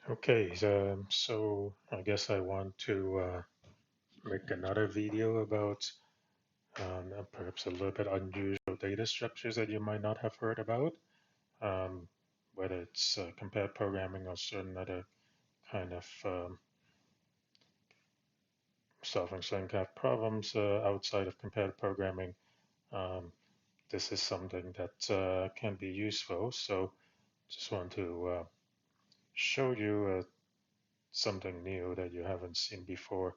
Okay, so I guess I want to make another video about perhaps a little bit unusual data structures that you might not have heard about, um, whether it's compared programming or certain other kind of solving certain kind of problems outside of compared programming. Um, this is something that can be useful. So just want to show you something new that you haven't seen before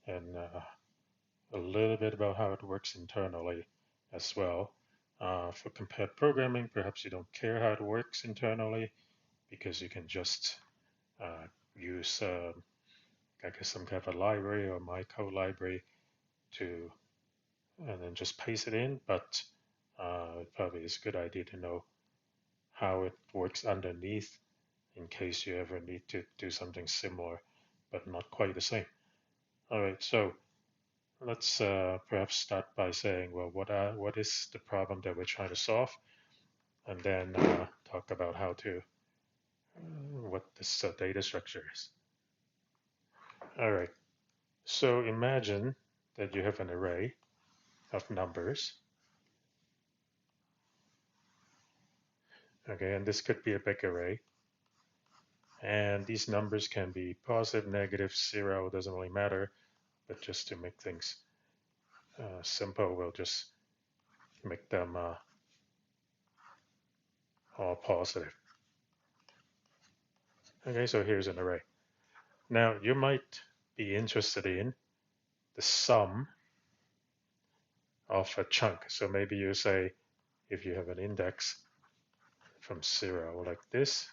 and a little bit about how it works internally as well. For compared programming, perhaps you don't care how it works internally because you can just use, I guess, some kind of a library or my code library to, and then just paste it in. But it probably is a good idea to know how it works underneath in case you ever need to do something similar, but not quite the same. All right, so let's perhaps start by saying, well, what is the problem that we're trying to solve, and then talk about how to what this data structure is. All right. So imagine that you have an array of numbers. Okay, and this could be a big array, and these numbers can be positive, negative, zero. Doesn't really matter. But just to make things simple, we'll just make them all positive. Okay, so here's an array. Now you might be interested in the sum of a chunk. So maybe you say if you have an index from 0 like this,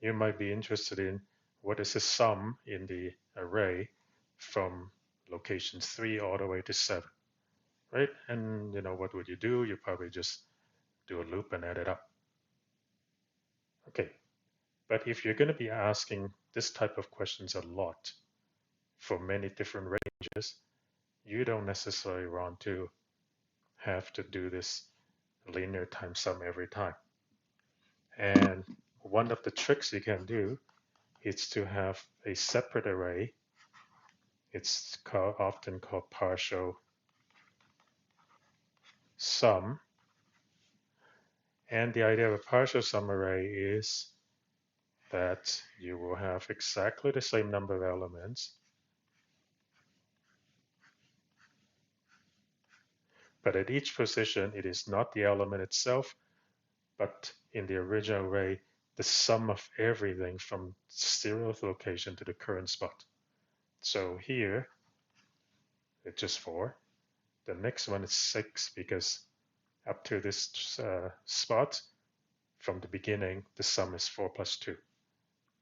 you might be interested in what is the sum in the array from locations 3 all the way to 7, right? And what would you do? You probably just do a loop and add it up. Okay, but if you're going to be asking this type of questions a lot for many different ranges, you don't necessarily want to have to do this linear time sum every time. And one of the tricks you can do is to have a separate array. It's often called partial sum. And the idea of a partial sum array is that you will have exactly the same number of elements, but at each position, it is not the element itself, but in the original array, the sum of everything from 0th location to the current spot. So here, it's just 4. The next one is 6 because up to this spot, from the beginning, the sum is 4 plus 2.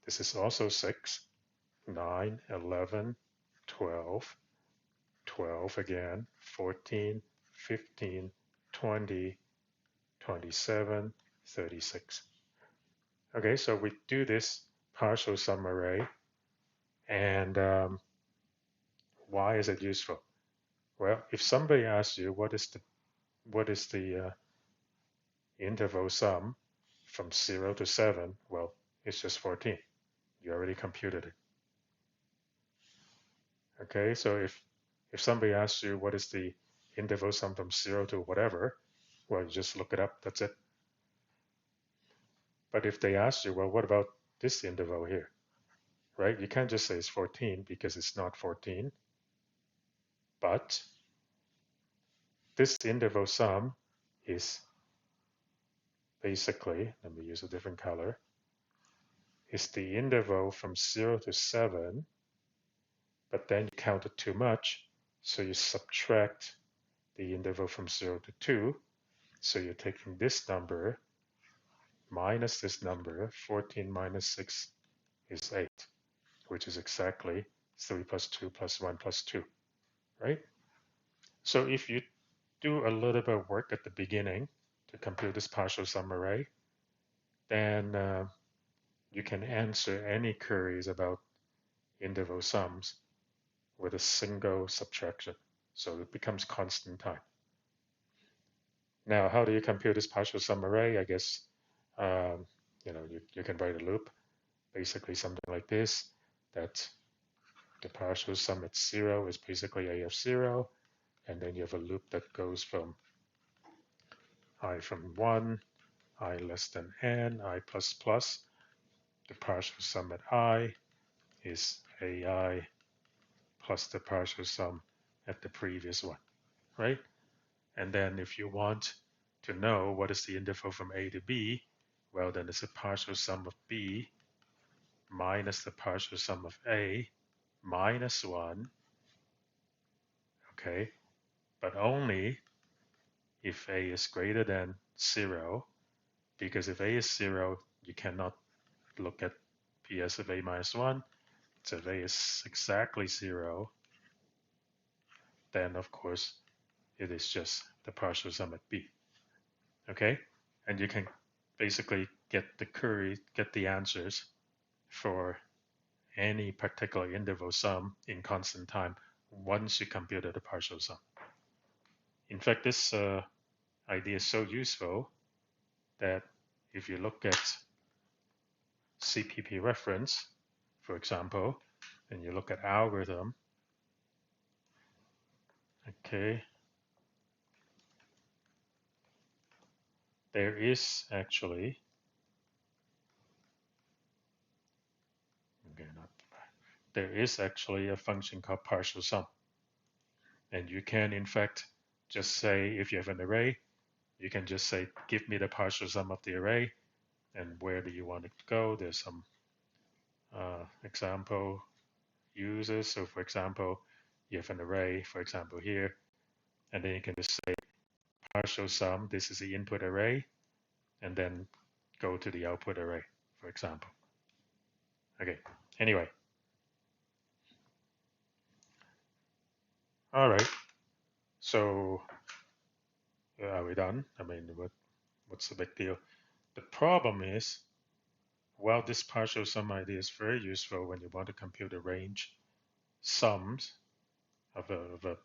This is also 6, 9, 11, 12, 12 again, 14, 15, 20, 27, 36. Okay, so we do this partial sum array, and why is it useful? Well, if somebody asks you what is the interval sum from 0 to 7, well, it's just 14. You already computed it. Okay, so if somebody asks you what is the interval sum from 0 to whatever, well, you just look it up. That's it. But if they ask you, well, what about this interval here, right? You can't just say it's 14 because it's not 14. But this interval sum is basically, let me use a different color, is the interval from 0 to 7, but then you counted too much, so you subtract the interval from 0 to 2. So you're taking this number minus this number. 14 minus 6 is 8, which is exactly 3 plus 2 plus 1 plus 2, right? So if you do a little bit of work at the beginning to compute this partial sum array, then you can answer any queries about interval sums with a single subtraction. So it becomes constant time. Now, how do you compute this partial sum array? I guess you can write a loop, basically something like this, that the partial sum at 0 is basically a of 0, and then you have a loop that goes from I from 1, I less than n, I plus plus. The partial sum at I is ai plus the partial sum at the previous one, right? And then if you want to know what is the interval from A to B, well, then it's a partial sum of B minus the partial sum of A minus 1, okay? But only if A is greater than 0, because if A is 0, you cannot look at PS of A minus 1. So if A is exactly 0, then of course it is just the partial sum at B, okay? And you can basically get the answers for any particular interval sum in constant time once you computed the partial sum. In fact, this idea is so useful that if you look at CPP reference, for example, and you look at algorithm, okay, there is actually, okay, not, there is actually a function called partial sum. And you can, in fact, just say, if you have an array, you can just say, give me the partial sum of the array, and where do you want it to go? There's some example uses. So for example, you have an array, for example, here, and then you can just say partial sum, this is the input array, and then go to the output array, for example. Okay, anyway. All right, so are we done? I mean, what's the big deal? The problem is, well, this partial sum idea is very useful when you want to compute a range sums of a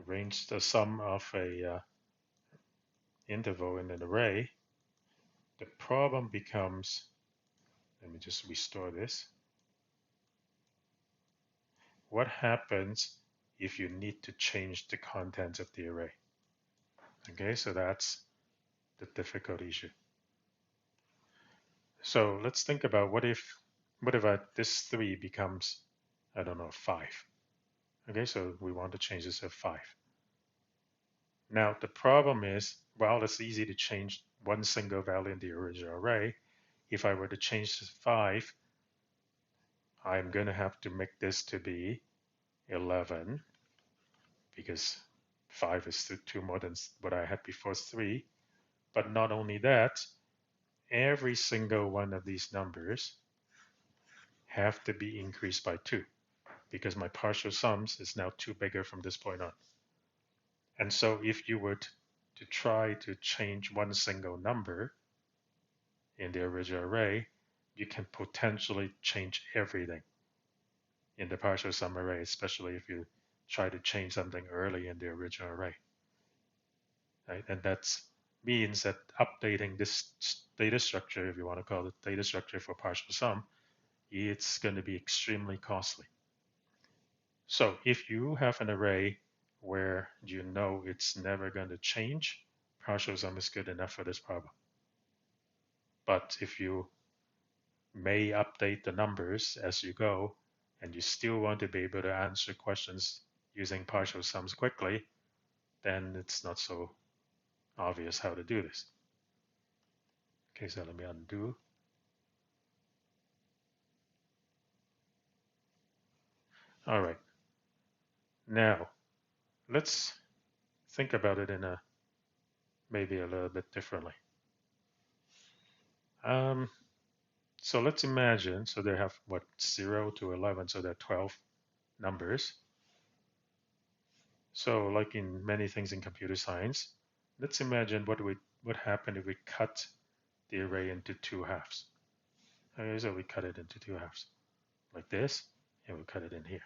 range, the sum of a interval in an array. The problem becomes, let me just restore this. What happens if you need to change the contents of the array? Okay, so that's the difficult issue. So let's think about what if this 3 becomes, I don't know, 5. Okay, so we want to change this to 5. Now the problem is, well, it's easy to change one single value in the original array. If I were to change to 5, I'm going to have to make this to be 11, because 5 is 2 more than what I had before 3. But not only that, every single one of these numbers have to be increased by 2, because my partial sums is now 2 bigger from this point on. And so if you were to try to change one single number in the original array, you can potentially change everything in the partial sum array, especially if you try to change something early in the original array. Right? And that means that updating this data structure, if you want to call it data structure for partial sum, it's going to be extremely costly. So if you have an array where you know it's never going to change, partial sum is good enough for this problem. But if you may update the numbers as you go, and you still want to be able to answer questions using partial sums quickly, then it's not so obvious how to do this. Okay, so let me undo. All right. Now, let's think about it in maybe a little bit differently. So let's imagine, so they have what, 0 to 11, so there are 12 numbers. So like in many things in computer science, let's imagine what happened if we cut the array into 2 halves. Okay, so we cut it into 2 halves, like this, and we cut it in here.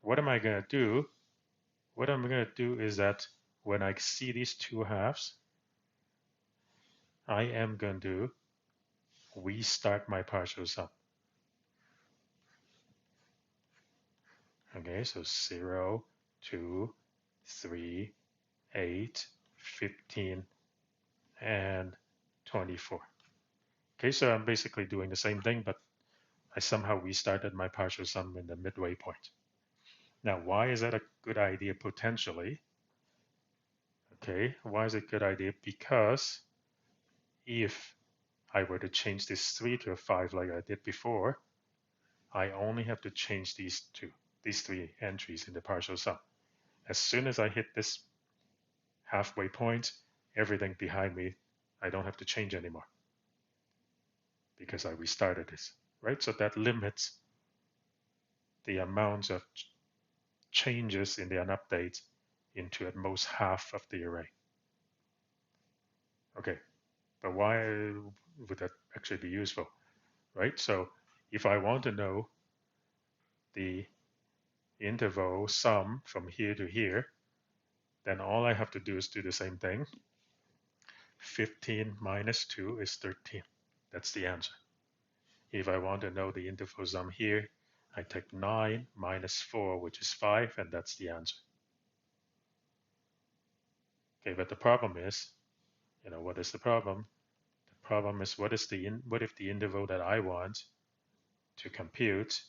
What am I going to do? What I'm going to do is that when I see these 2 halves, I am going to restart my partial sum. Okay, so 0, 2, 3, 8, 15, and 24. Okay, so I'm basically doing the same thing, but I somehow restarted my partial sum in the midway point. Now, why is that a good idea potentially? Okay, why is it a good idea? Because if I were to change this 3 to a 5 like I did before, I only have to change these three entries in the partial sum. As soon as I hit this halfway point, everything behind me, I don't have to change anymore because I restarted this, right? So that limits the amount of changes in the unupdate into at most half of the array. Okay, but why would that actually be useful, right? So if I want to know the interval sum from here to here, then all I have to do is do the same thing. 15 minus 2 is 13. That's the answer. If I want to know the interval sum here, I take 9 minus 4, which is 5, and that's the answer. Okay, but the problem is, what is the problem? The problem is what if the interval that I want to compute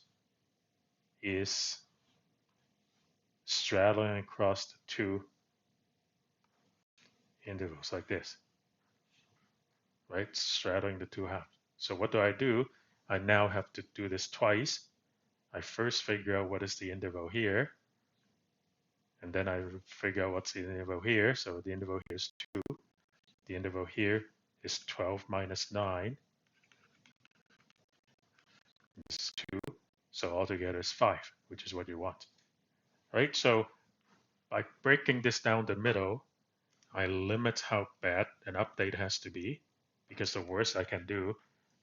is straddling across the two intervals like this, right? Straddling the two halves. So what do? I now have to do this twice. I first figure out what is the interval here, and then I figure out what's the interval here. So the interval here is 2. The interval here is 12 minus 9. This is 2. So altogether is 5, which is what you want, right? So by breaking this down the middle, I limit how bad an update has to be, because the worst I can do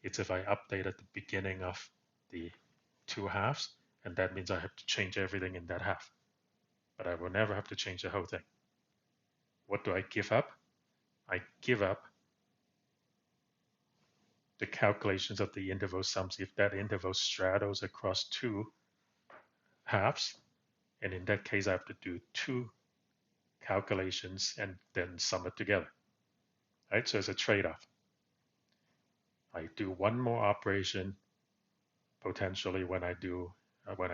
is if I update at the beginning of the two halves, and that means I have to change everything in that half. But I will never have to change the whole thing. What do I give up? I give up the calculations of the interval sums if that interval straddles across two halves. And in that case, I have to do two calculations and then sum it together. Right? So it's a trade-off. I do one more operation potentially when I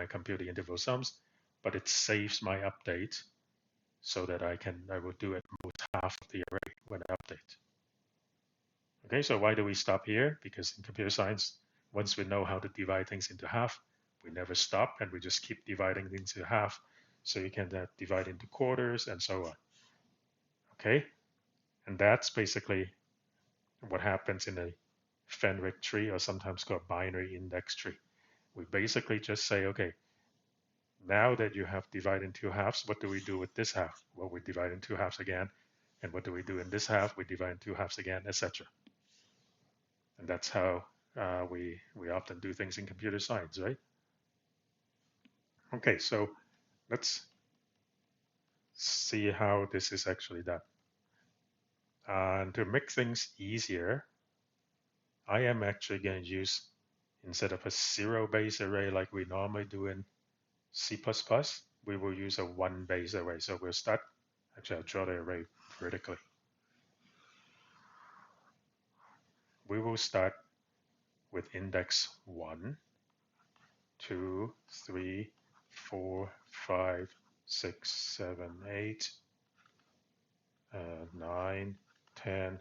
compute the interval sums, but it saves my update so that I will do at most half of the array when I update. Okay, so why do we stop here? Because in computer science, once we know how to divide things into half, we never stop and we just keep dividing things into half. So you can divide into quarters and so on. Okay, and that's basically what happens in a Fenwick tree, or sometimes called binary index tree. We basically just say, okay, now that you have divided in two halves, what do we do with this half? Well, we divide in two halves again. And what do we do in this half? We divide in two halves again, etc. And that's how we often do things in computer science, right? Okay, so let's see how this is actually done. And to make things easier, I am actually going to use, instead of a zero base array like we normally do in C++, we will use a one base array. So we'll start, actually I'll draw the array vertically. We will start with index 1, 2, 3, 4, 5, 6, 7, 8, 9, 10,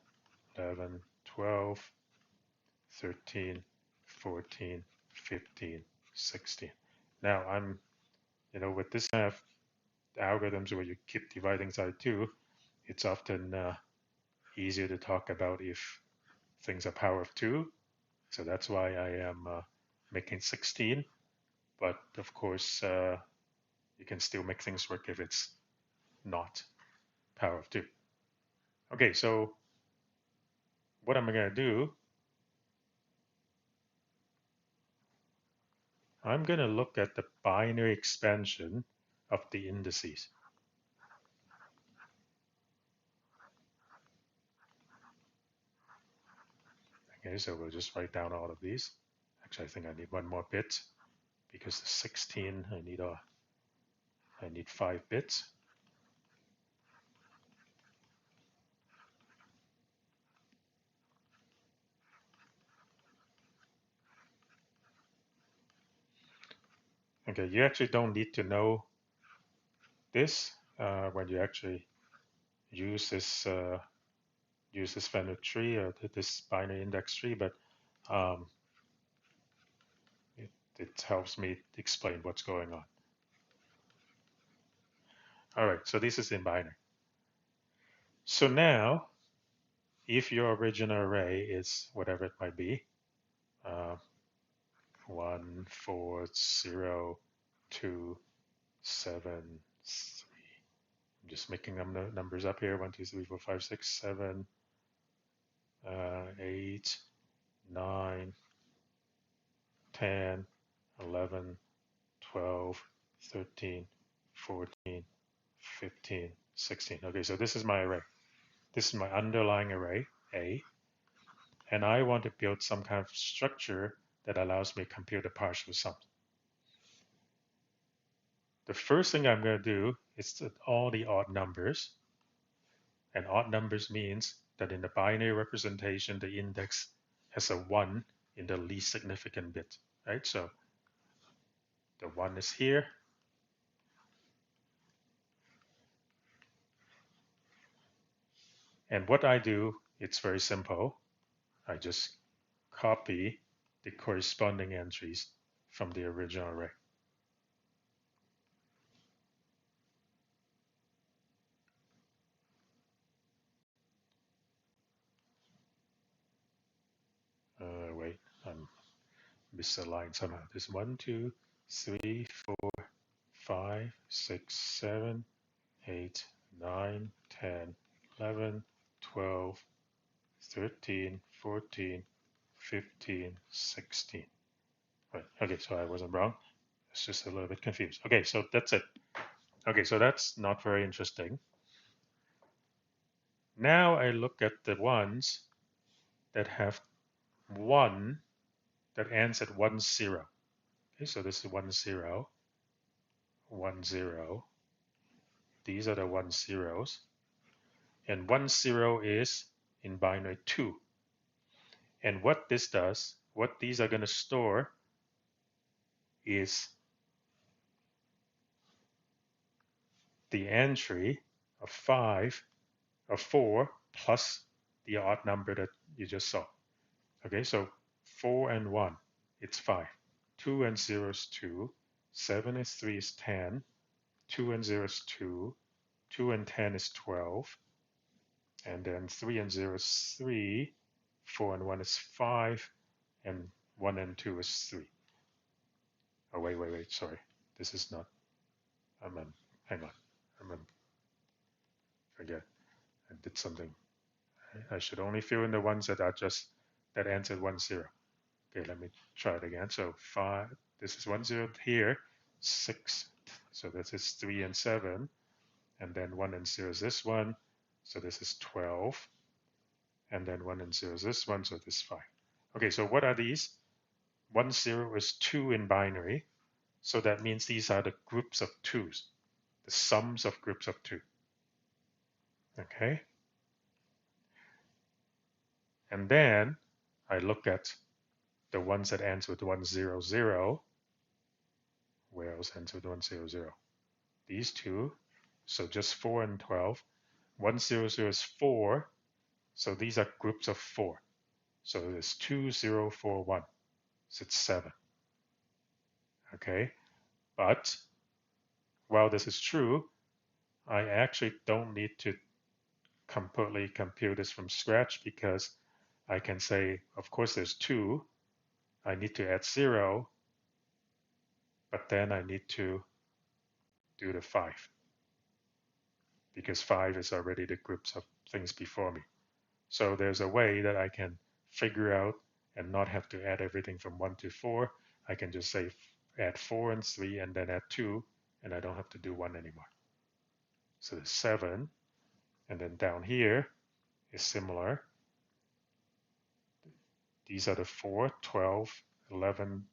11, 12, 13, 14, 15, 16. Now I'm, with this kind of algorithms where you keep dividing by 2, it's often easier to talk about if things are power of 2. So that's why I am making 16. But of course, you can still make things work if it's not power of 2. Okay, so what am I going to do? I'm going to look at the binary expansion of the indices. Okay, so we'll just write down all of these. Actually, I think I need one more bit because the 16, I need 5 bits. Okay, you actually don't need to know this when you actually use this Fenwick tree or this binary index tree, but um, it helps me explain what's going on. All right, so this is in binary. So now, if your original array is whatever it might be, uh, 1, 4, 0, 2, 7, 3. I'm just making numbers up here. 1, 2, 3, 4, 5, 6, 7, 8, 9, 10, 11, 12, 13, 14, 15, 16. Okay, so this is my array. This is my underlying array, A, and I want to build some kind of structure that allows me to compute the partial sum. The first thing I'm going to do is that all the odd numbers, and odd numbers means that in the binary representation, the index has a 1 in the least significant bit, right? So the 1 is here. And what I do, it's very simple. I just copy the corresponding entries from the original array. Wait, I'm misaligned somehow. There's 1, 2, 3, 4, 5, 6, 7, 8, 9, 10, 11, 12, 13, 14, 15, 16. Right. Okay, so I wasn't wrong. It's just a little bit confused. Okay, so that's it. Okay, so that's not very interesting. Now I look at the ones that have 1 that ends at 1, 0. Okay, so this is 1, 0, 1, 0. These are the 1 zeros. And 1, 0 is in binary 2. And what this does, what these are going to store is the entry of 5, of 4, plus the odd number that you just saw. Okay, so 4 and 1, it's 5. 2 and 0 is 2. 7 and 3 is 10. 2 and 0 is 2. 2 and 10 is 12. And then 3 and 0 is 3. 4 and 1 is 5. And 1 and 2 is 3. Oh, wait, sorry. This is not, hang on. Forget. I did something. I should only fill in the ones that are just, that ends at 1, 0. Okay, let me try it again. So 5, this is 1, 0 here, 6. So this is 3 and 7. And then 1 and 0 is this one. So this is 12. And then 1 and 0 is this one. So this is 5. Okay, so what are these? 1, 0 is 2 in binary. So that means these are the groups of 2s, the sums of groups of 2. Okay. And then I look at the ones that ends with 1, 0, 0. Where else ends with 1, 0, 0? These two. So just 4 and 12. 1, 0, 0 is 4. So these are groups of 4. So it's 2, 0, 4, 1. So it's 7. Okay. But while this is true, I actually don't need to completely compute this from scratch because I can say, of course, there's 2. I need to add 0, but then I need to do the 5 because 5 is already the groups of things before me. So there's a way that I can figure out and not have to add everything from 1 to 4. I can just say add 4 and 3 and then add 2, and I don't have to do 1 anymore. So there's 7. And then down here is similar. these are the 4, 12, 11,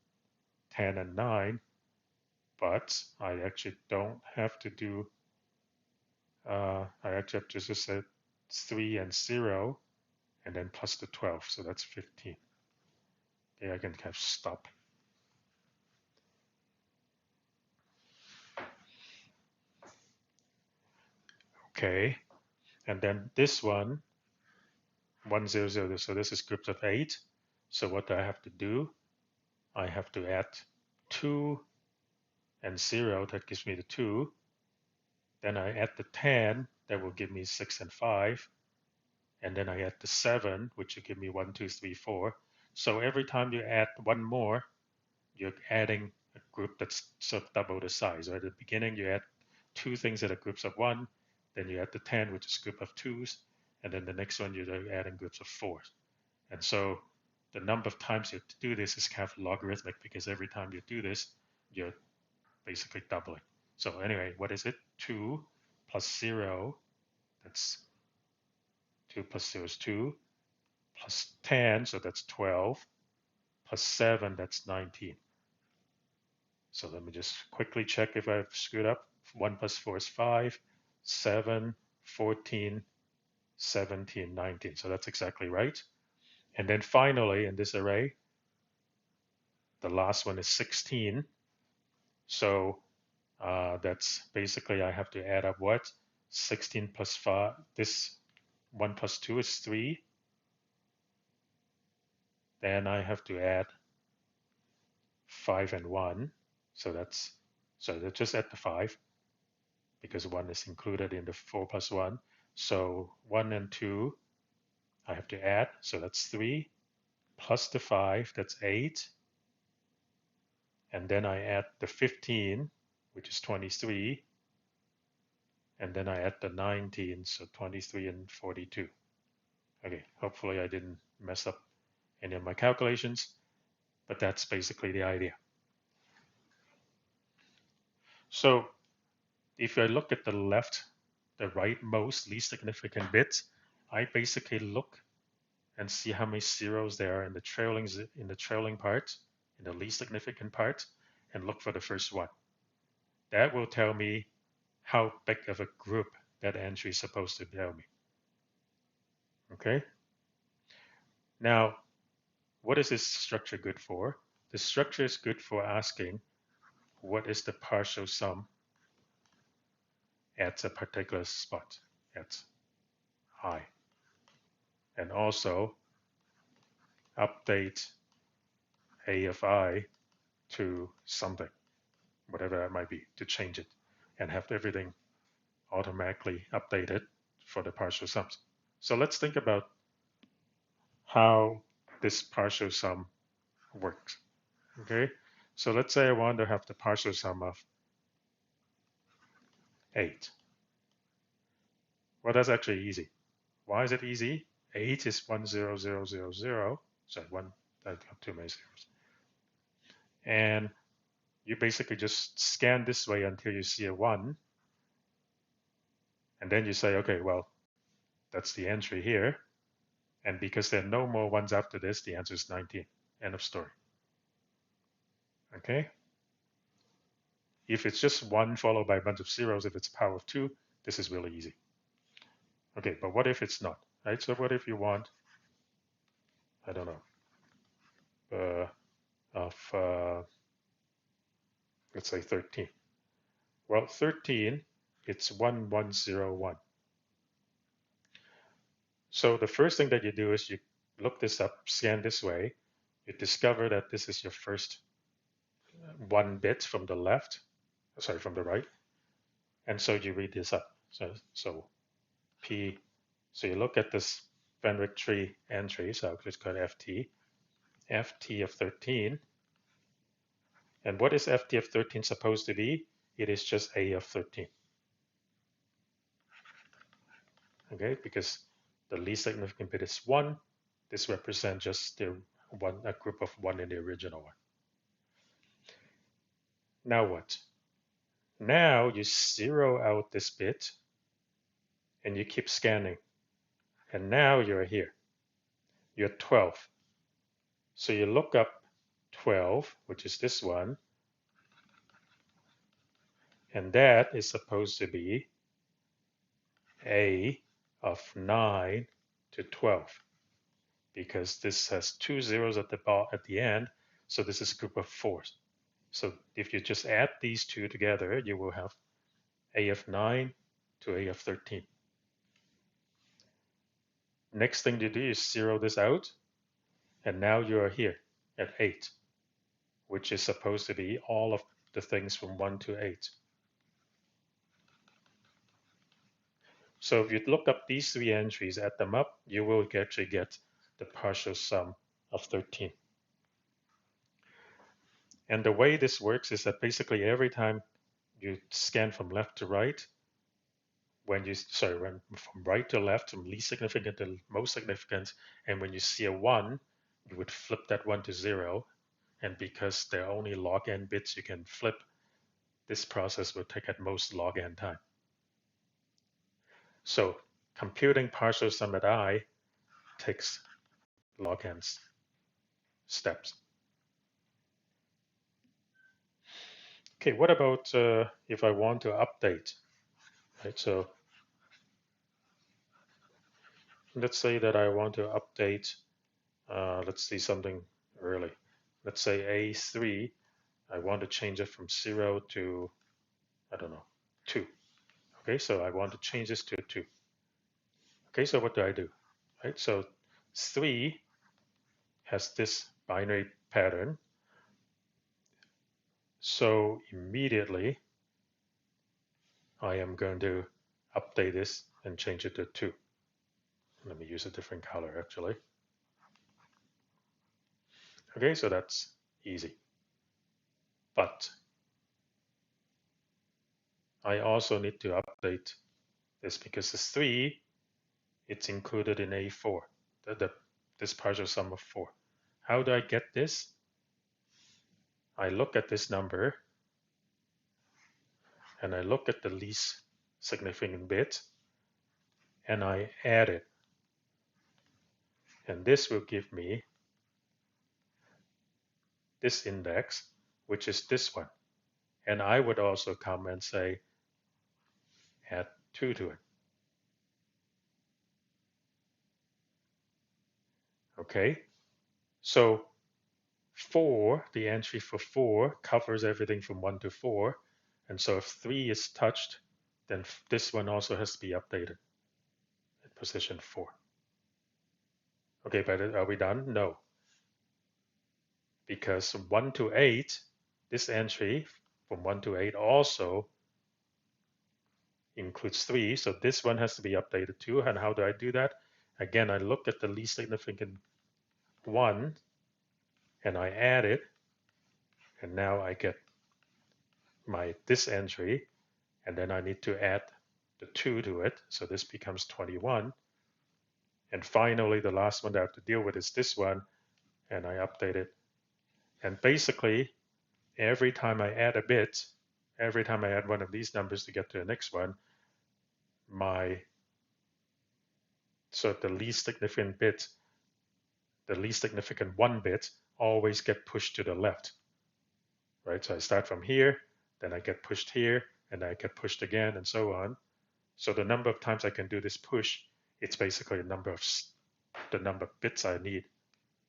10, and 9, but I actually don't have to do, I actually have to just say 3 and 0, and then plus the 12, so that's 15. Okay, I can kind of stop. Okay, and then this one, 1, 0, 0, so this is groups of 8. So what do I have to do? I have to add 2 and 0, that gives me the 2. Then I add the 10, that will give me 6 and 5. And then I add the 7, which will give me 1, 2, 3, 4. So every time you add one more, you're adding a group that's sort of double the size. Right? At the beginning, you add 2 things that are groups of 1, then you add the 10, which is a group of 2s, and then the next one you're adding groups of 4s. And so the number of times you do this is kind of logarithmic, because every time you do this, you're basically doubling. So anyway, what is it? 2 plus 0, that's 2 plus 0 is 2, plus 10, so that's 12, plus 7, that's 19. So let me just quickly check if I've screwed up. 1 plus 4 is 5, 7, 14, 17, 19. So that's exactly right. And then finally, in this array, the last one is 16. So that's basically, I have to add up what? 16 plus 5. This 1 plus 2 is 3. Then I have to add 5 and 1. So that's just add the 5, because 1 is included in the 4 plus 1. So 1 and 2, I have to add. So that's 3 plus the 5, that's 8. And then I add the 15, which is 23. And then I add the 19, so 23 and 42. Okay, hopefully I didn't mess up any of my calculations, but that's basically the idea. So if I look at the left, the rightmost least significant bit, I basically look and see how many zeros there are in the trailing part, in the least significant part, and look for the first one. That will tell me how big of a group that entry is supposed to tell me. Okay? Now, what is this structure good for? The structure is good for asking what is the partial sum at a particular spot at I. And also update A of I to something, whatever that might be, to change it and have everything automatically updated for the partial sums. So let's think about how this partial sum works. Okay, so let's say I want to have the partial sum of 8. Well, that's actually easy. Why is it easy? 8 is 1, 0, 0, 0, 0. So I got too many zeros. And you basically just scan this way until you see a 1. And then you say, okay, well, that's the entry here. And because there are no more ones after this, the answer is 19. End of story. Okay? If it's just 1 followed by a bunch of zeros, if it's power of 2, this is really easy. Okay, but what if it's not? Right? So what if you want, I don't know, let's say 13. Well, 13, it's 1, 1, 0, 1. So the first thing that you do is you look this up, scan this way. You discover that this is your first 1 bit from the left, sorry, from the right. And so you read this up. So P, so you look at this Fenwick tree entry, so I'll just call it FT of 13. And what is FT of 13 supposed to be? It is just A of 13. Okay, because the least significant bit is 1. This represents just a group of 1 in the original one. Now what? Now you zero out this bit and you keep scanning. And now you're here. You're 12. So you look up 12, which is this one, and that is supposed to be a of 9 to 12 because this has two zeros at the end, so this is a group of fours. So if you just add these two together, you will have a of 9 to a of 13. Next thing to do is zero this out, and now you are here at 8, which is supposed to be all of the things from 1 to 8. So if you look up these three entries, add them up, you will actually get the partial sum of 13. And the way this works is that basically every time you scan from left to right, when from right to left, from least significant to most significant, and when you see a 1, you would flip that 1 to 0. And because there are only log n bits you can flip, this process will take at most log n time. So computing partial sum at I takes log n steps. Okay, what about if I want to update? Right, so let's say that I want to update, let's see something early. Let's say A3, I want to change it from 0 to, I don't know, 2. Okay, so I want to change this to 2. Okay, so what do I do? Right, so 3 has this binary pattern. So immediately I am going to update this and change it to 2. Let me use a different color actually. Okay, so that's easy. But I also need to update this because the 3, it's included in A4, this partial sum of 4. How do I get this? I look at this number and I look at the least significant bit and I add it. And this will give me this index, which is this one. And I would also come and say, add 2 to it. Okay, so 4, the entry for 4 covers everything from 1 to 4. And so if 3 is touched, then this one also has to be updated at position 4. Okay, but are we done? No. Because from 1 to 8, this entry from 1 to 8 also includes 3. So this one has to be updated too. And how do I do that? Again, I look at the least significant 1 and I add it. And now I get this entry. And then I need to add the 2 to it. So this becomes 21. And finally, the last one that I have to deal with is this one. And I update it. And basically, every time I add a bit, every time I add one of these numbers to get to the next one, so the least significant bit, the least significant 1 bit always get pushed to the left, right? So I start from here, then I get pushed here, and I get pushed again, and so on. So the number of times I can do this push, it's basically the number of bits I need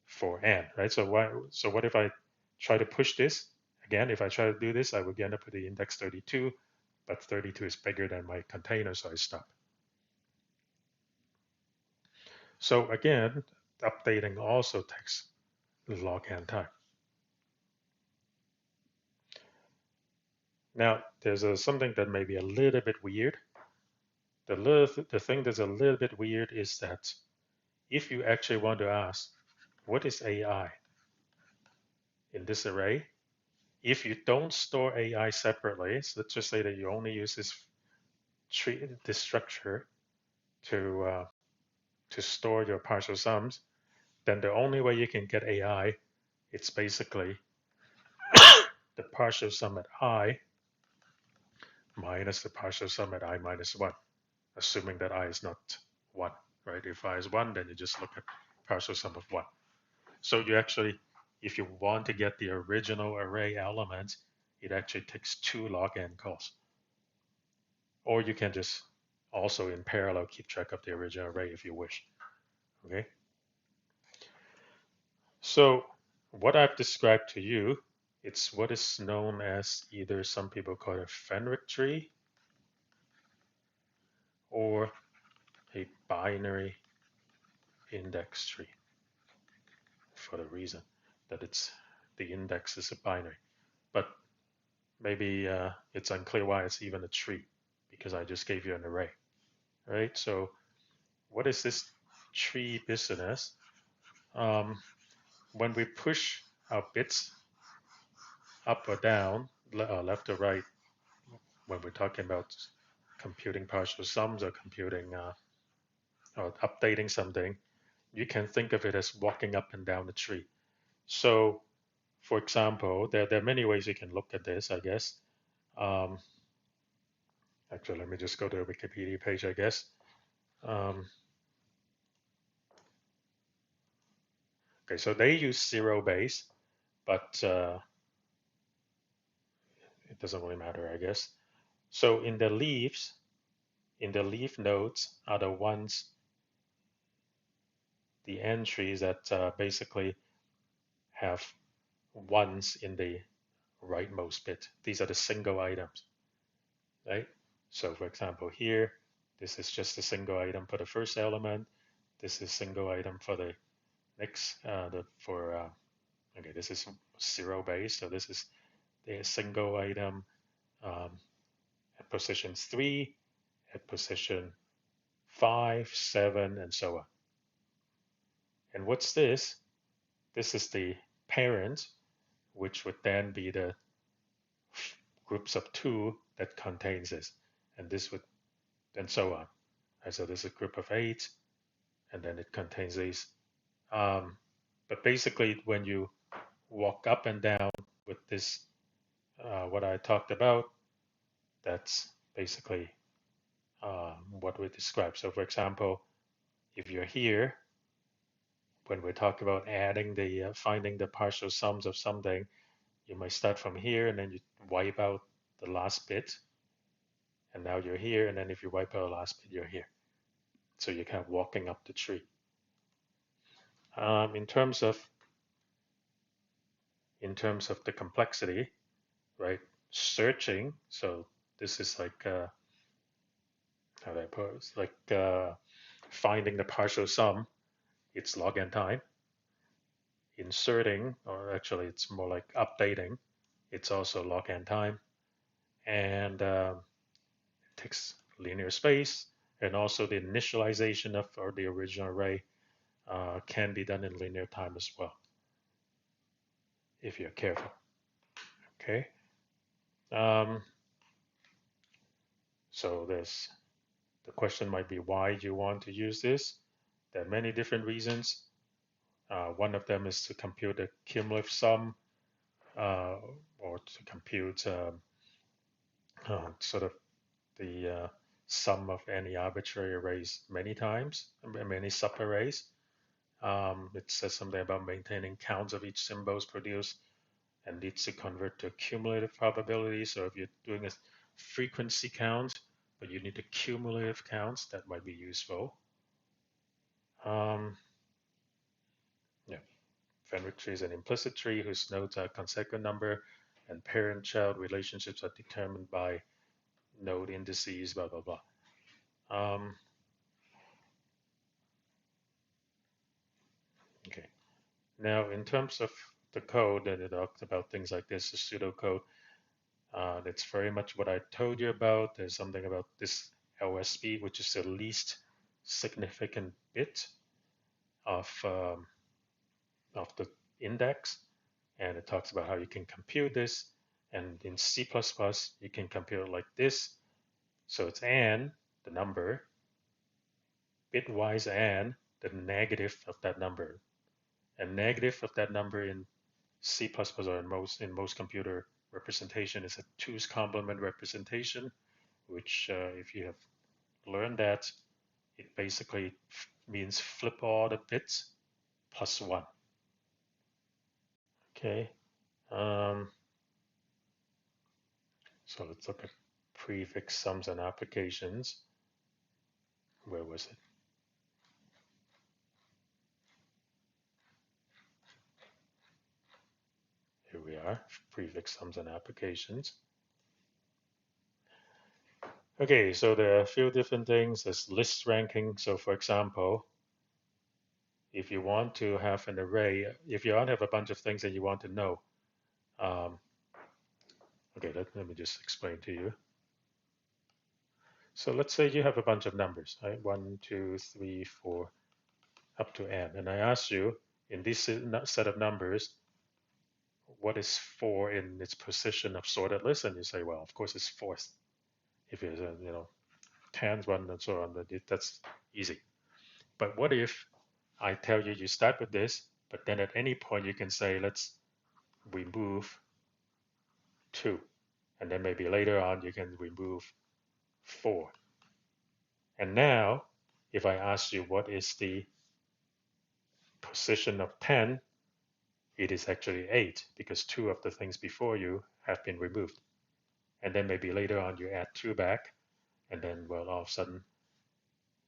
for n, right? So what if I try to push this? Again, if I try to do this, I would end up with the index 32, but 32 is bigger than my container, so I stop. So again, updating also takes log n time. Now, there's something that may be a little bit weird. The thing that's a little bit weird is that if you actually want to ask, what is AI in this array? If you don't store AI separately, so let's just say that you only use this structure to store your partial sums, then the only way you can get AI, it's basically the partial sum at I minus the partial sum at I minus 1, assuming that I is not 1, right? If I is 1, then you just look at partial sum of 1. So you actually, if you want to get the original array element, it actually takes two log n calls. Or you can just also in parallel keep track of the original array if you wish. Okay. So what I've described to you, it's what is known as either some people call it a Fenwick tree or a binary index tree for the reason that the index is a binary. But maybe it's unclear why it's even a tree because I just gave you an array, right? So what is this tree business? Um, when we push our bits up or down, left or right, when we're talking about computing partial sums or computing or updating something, you can think of it as walking up and down the tree. So, for example, there are many ways you can look at this, I guess. Um, actually, let me just go to the Wikipedia page, I guess. Um, okay, so they use zero base, but it doesn't really matter, I guess. So in the leaf nodes are the ones, the entries that basically have ones in the rightmost bit. These are the single items, right? So for example, here, this is just a single item for the first element. This is single item for the next, okay, this is zero base. So this is the single item um, at position 3, at position 5, 7, and so on. And what's this? This is the parent, which would then be the groups of 2 that contains this. And this would, and so on. And so this is a group of 8, and then it contains these. But basically, when you walk up and down with this, what I talked about, that's basically what we describe. So, for example, if you're here, when we talk about adding finding the partial sums of something, you might start from here and then you wipe out the last bit, and now you're here. And then if you wipe out the last bit, you're here. So you're kind of walking up the tree. In terms of the complexity, right? Searching. So this is like how do I pose? Like finding the partial sum. It's log n time. Inserting, or actually, it's more like updating. It's also log n time, and it takes linear space. And also the initialization of or the original array can be done in linear time as well, if you're careful. Okay. Um, so the question might be why you want to use this. There are many different reasons. One of them is to compute the cumulative sum uh, or to compute sort of the sum of any arbitrary arrays many times, many subarrays. It says something about maintaining counts of each symbols produced and needs to convert to cumulative probability. So if you're doing a frequency count, but you need a cumulative counts, that might be useful. Yeah, Fenwick tree is an implicit tree whose nodes are consecutive number and parent-child relationships are determined by node indices, blah, blah, blah. Okay. Now, in terms of the code, that it talks about things like this, the pseudocode, that's very much what I told you about. There's something about this LSB, which is the least significant bit of the index, and it talks about how you can compute this. And in C++, you can compute it like this. So it's n, the number, bitwise n, the negative of that number. And negative of that number in C++ or in most computer representation is a 2's complement representation, which if you have learned that, it basically means flip all the bits plus 1. Okay. Um, so let's look at prefix sums and applications. Where was it? Here we are, prefix sums and applications. Okay, so there are a few different things. There's list ranking. So for example, if you want to have an array, if you want to have a bunch of things that you want to know, um, okay, let me just explain to you. So let's say you have a bunch of numbers, right? 1, 2, 3, 4, up to n. And I ask you, in this set of numbers, what is 4 in its position of sorted list? And you say, well, of course, it's fourth. If it's, tens, one, and so on, that's easy. But what if I tell you start with this, but then at any point you can say, let's remove 2. And then maybe later on you can remove 4. And now, if I ask you what is the position of 10, it is actually 8 because 2 of the things before you have been removed. And then maybe later on you add 2 back, and then well, all of a sudden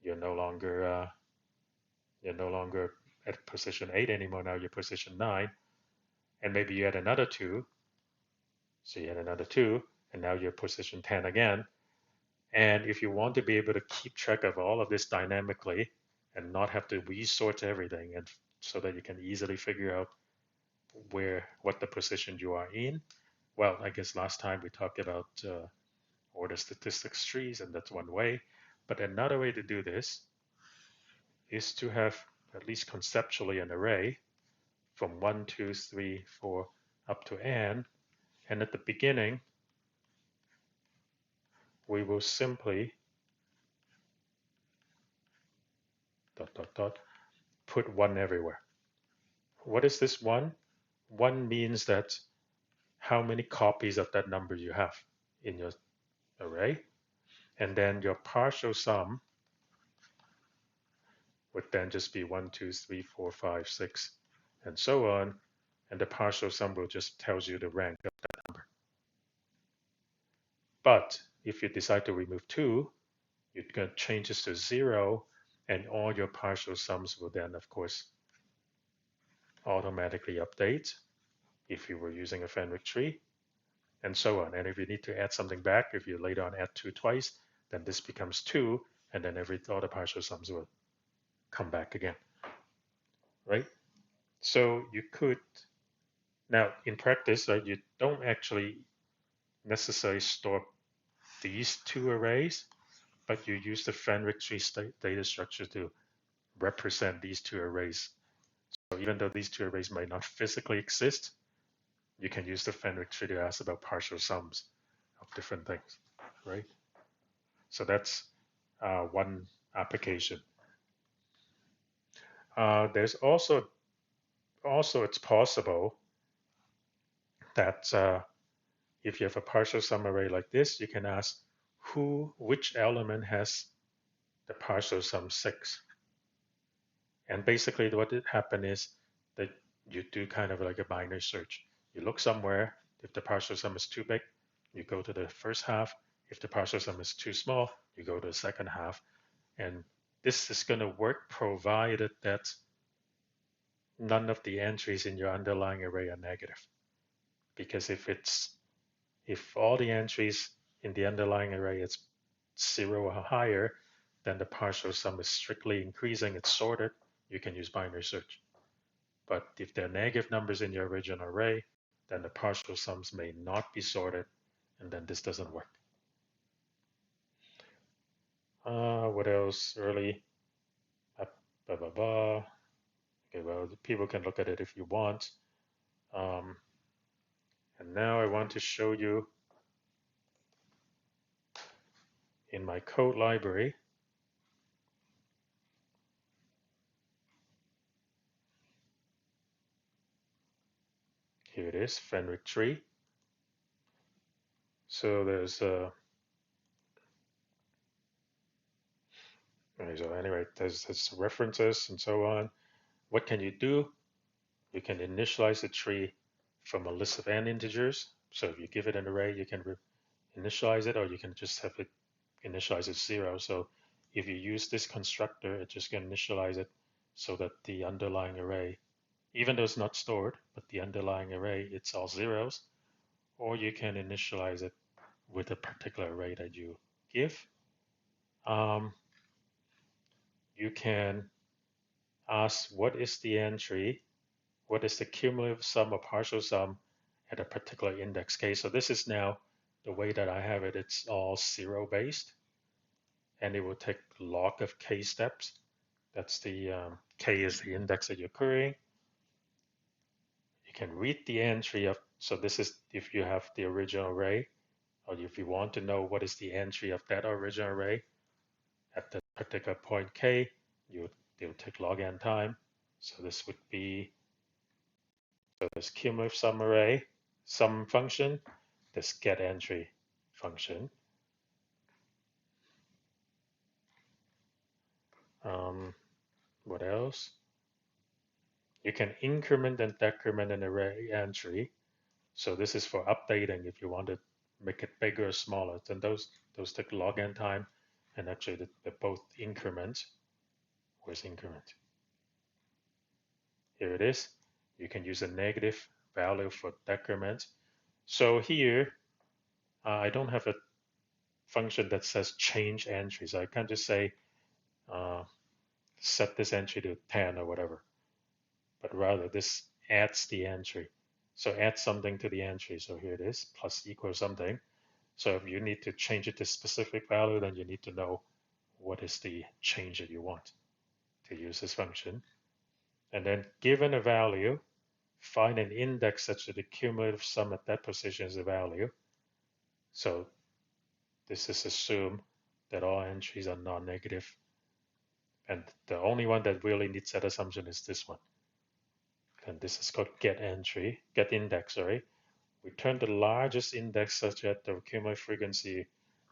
you're no longer at position 8 anymore. Now you're position 9, and maybe you add another 2, so you add another 2, and now you're position 10 again. And if you want to be able to keep track of all of this dynamically and not have to resort everything, and so that you can easily figure out what the position you are in. Well, I guess last time we talked about order statistics trees, and that's one way. But another way to do this is to have, at least conceptually, an array from 1, 2, 3, 4 up to n. And at the beginning, we will simply dot dot dot put 1 everywhere. What is this 1? 1 means that how many copies of that number you have in your array. And then your partial sum would then just be 1, 2, 3, 4, 5, 6, and so on. And the partial sum will just tells you the rank of that number. But if you decide to remove 2, you can change this to 0, and all your partial sums will then, of course, automatically update if you were using a Fenwick tree, and so on. And if you need to add something back, if you later on add 2 twice, then this becomes 2, and then all the partial sums will come back again, right? So you could, now in practice, right, you don't actually necessarily store these 2 arrays, but you use the Fenwick tree data structure to represent these 2 arrays. So even though these 2 arrays might not physically exist, you can use the Fenwick tree to ask about partial sums of different things, right? So that's one application. There's also it's possible that if you have a partial sum array like this, you can ask which element has the partial sum 6. And basically what would happen is that you do kind of like a binary search. You look somewhere, if the partial sum is too big, you go to the first half. If the partial sum is too small, you go to the second half. And this is going to work provided that none of the entries in your underlying array are negative. Because if all the entries in the underlying array is 0 or higher, then the partial sum is strictly increasing, it's sorted, you can use binary search. But if there are negative numbers in your original array, then the partial sums may not be sorted, and then this doesn't work. What else? Early, blah, blah, blah. Okay, well, people can look at it if you want. And now I want to show you in my code library. Here it is, Fenwick tree. So there's so anyway, there's references and so on. What can you do? You can initialize the tree from a list of n integers. So if you give it an array, you can initialize it, or you can just have it initialize as 0. So if you use this constructor, it's just going to initialize it so that the underlying array, even though it's not stored, but the underlying array, it's all zeros. Or you can initialize it with a particular array that you give. Um, you can ask what is the entry, what is the cumulative sum or partial sum at a particular index k. So this is now the way that I have it. It's all 0 based, and it will take log of k steps. That's the k is the index that you're querying. You can read the entry of, so this is if you have the original array, or if you want to know what is the entry of that original array at the particular point k, they'll take log n time. So this would be, so this cumulative sum array, sum function, this get entry function. What else? You can increment and decrement an array entry. So this is for updating if you want to make it bigger or smaller. Then those take log n time, and actually they're both increments. Where's increment? Here it is. You can use a negative value for decrement. So here, I don't have a function that says change entry. So I can't just say uh, set this entry to 10 or whatever, but rather this adds the entry. So add something to the entry. So here it is, plus equals something. So if you need to change it to specific value, then you need to know what is the change that you want to use this function. And then given a value, find an index such that the cumulative sum at that position is a value. So this is assume that all entries are non-negative. And the only one that really needs that assumption is this one. And this is called get index, sorry. Return the largest index such that the cumulative frequency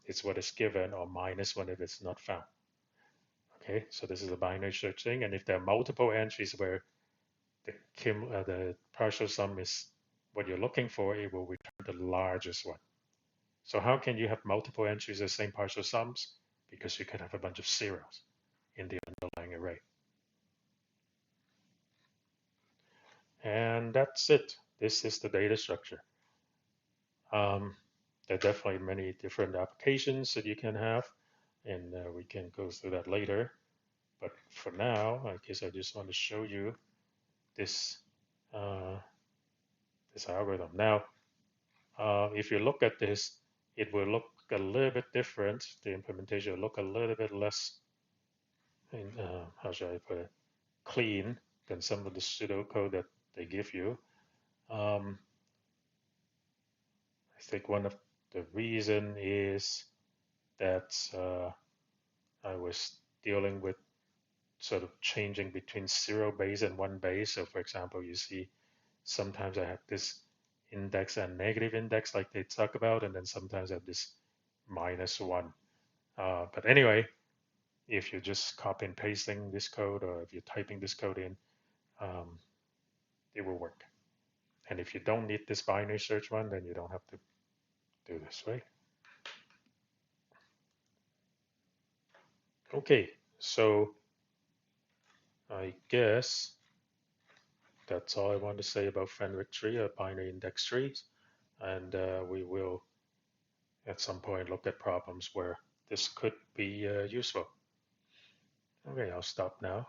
is what is given, or minus one if it's not found. Okay, so this is a binary search thing. And if there are multiple entries where the partial sum is what you're looking for, it will return the largest one. So how can you have multiple entries of the same partial sums? Because you can have a bunch of zeros in the underlying array. And that's it. This is the data structure. There are definitely many different applications that you can have, and we can go through that later. But for now, I guess I just want to show you this this algorithm. Now, if you look at this, it will look a little bit different. The implementation will look a little bit less, how should I put it, clean than some of the pseudocode that they give you. I think one of the reason is that I was dealing with sort of changing between 0 base and 1 base. So for example, you see sometimes I have this index and negative index like they talk about, and then sometimes I have this -1. But anyway, if you're just copy and pasting this code, or if you're typing this code in, it will work. And if you don't need this binary search one, then you don't have to do this, right? Okay, so I guess that's all I want to say about Fenwick tree, or binary index trees. And we will at some point look at problems where this could be useful. Okay, I'll stop now.